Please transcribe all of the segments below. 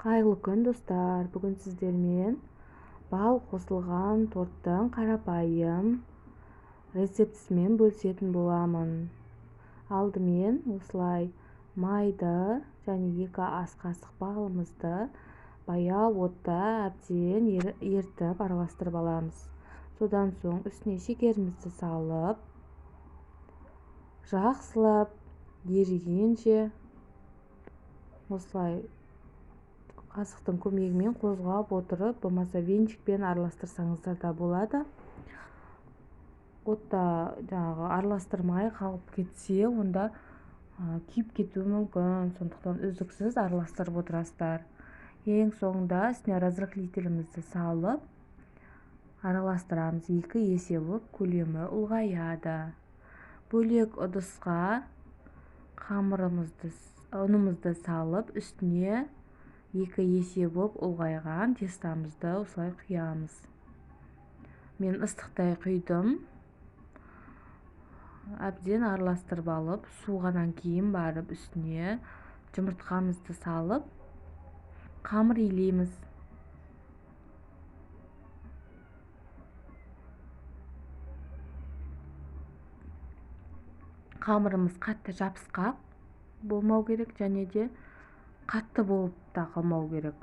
Қайырлы күн достар, бүгін сіздермен бал қосылған торттың қарапайым рецептісімен бөлісетін боламын. Алдымен осылай майды және 2 ас қасық балымызды баяу отта әбден ерітіп араластырып аламыз. Содан соң үстіне шекерімізді салып, жақсылап ерігенше осылай қасықтың көмегімен қозғап отырып, болмаса венчикпен араластырсаңыздар да болады. Отта араластырмай қалып кетсе, онда күйіп кетуі мүмкін. Сондықтан үздіксіз араластырып отырасыздар. Ең соңында үстіне разрыхлителімізді салып араластырамыз. 2 есе болып көлемі ұлғаяды. Бөлек ыдысқа ұнымызды салып, үстіне 2 есе болып ұлғайған тестамызды осылай құямыз. Мен ыстықтай құйдым. Әбден араластырып алып, суығаннан кейін барып үстіне жұмыртқамызды салып, қамыр илейміз. Қамырымыз қатты жабысқақ болмау керек, және де қатты болып та қалмау керек.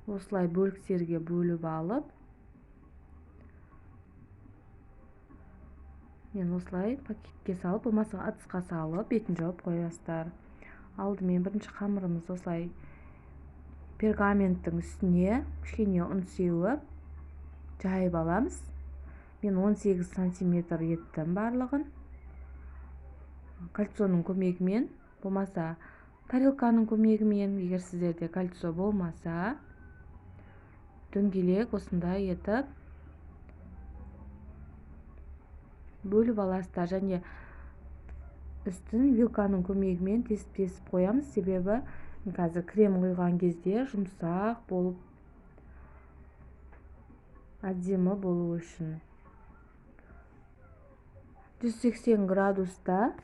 Осылай бөліктерге бөліп алып, мен осылай пакетке салып, болмаса ыдысқа салып, бетін жауып қоясыздар. Алдымен бірінші қамырымыз осылай пергаменттің үстіне кішкене ұн сеуіп жайып аламыз. Мен 18 сантиметр еттім барлығын. Кольцоның көмегімен, болмаса тарелканың көмегімен, егер сіздерде кольцо болмаса, дөңгелек осындай етіп бөліп аласыздар. Және үстін вилканың көмегімен тесіп қоямыз, себебі қазір крем құйған кезде жұмсақ болып әдемі болу үшін. 180 градуста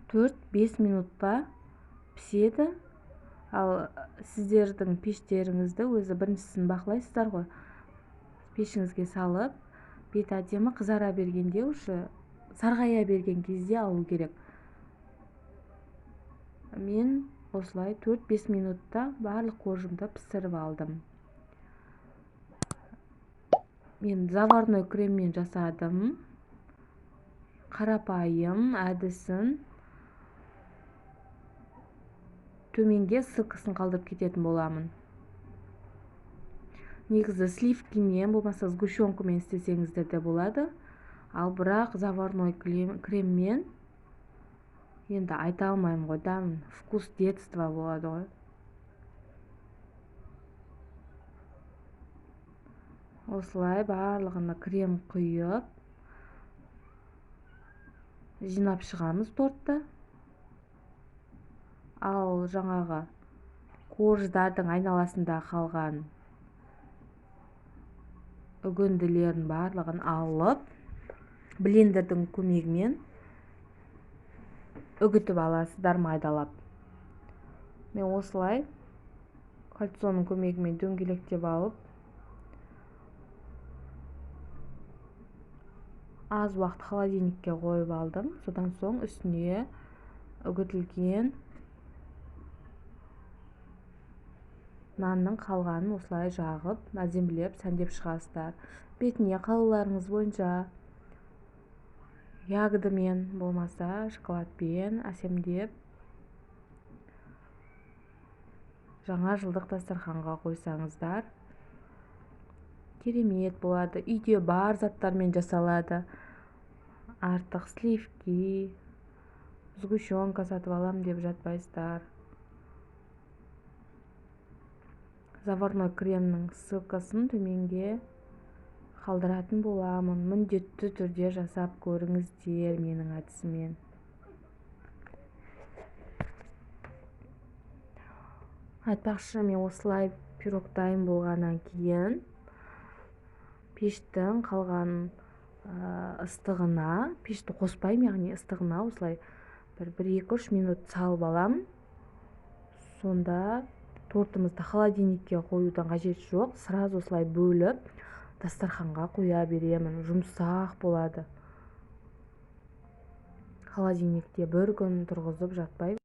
4-5 минутта піседі. Ал сіздердің пештеріңізді өзі біріншісін бақылайсыздар ғой. Пешіңізге салып, бет әдемі қызара бергенде, сарғая берген кезде алу керек. Мен осылай 4-5 минутта барлық қожымды пісіріп алдым. Мен заварной креммен жасадым. Қарапайым әдісін төменге сырқысын қалдырып кететін боламын. Негізі сливкимен, болмаса сгущенкамен істесеңіздер де болады. Ал бірақ заварной креммен енді айта алмаймын ғой, дәм, вкус детства болады ғой. Осылай барлығына крем құйып жинап шығамыз тортты. Ал жаңағы қорждардың айналасында қалған үгінділерін барлығын алып, блендердің көмегімен үгітіп аласыздар майдалап. Мен осылай кольцоның көмегімен дөңгелектеп алып, аз уақыт холодильникке қойып алдым. Содан соң үстіне үгітілген нанның қалғанын осылай жағып, әдемілеп сәндеп шығасыздар. Бетіне қалауларыңыз бойынша ягодамен, болмаса шоколадпен әсемдеп жаңа жылдық дастарханға қойсаңыздар керемет болады. Үйде бар заттармен жасалады. Артық сливки, сгущенка сатып алам деп жатпайсыздар. Заварной кремнің ссылкасын төменге қалдыратын боламын. Міндетті түрде жасап көріңіздер менің әдісімен. Айтпақшы, мен осылай пирог дайын болғаннан кейін пештің қалған ыстығына, пешті қоспаймын, яғни ыстығына осылай бір 1-2-3 минут салып аламын. Сонда тортымызды холодильникке қоюдан қажет жоқ, сразу осылай бөліп дастарханға қоя беремін. Жұмсақ болады. Холодильникте бір күн тұрғызып жатпай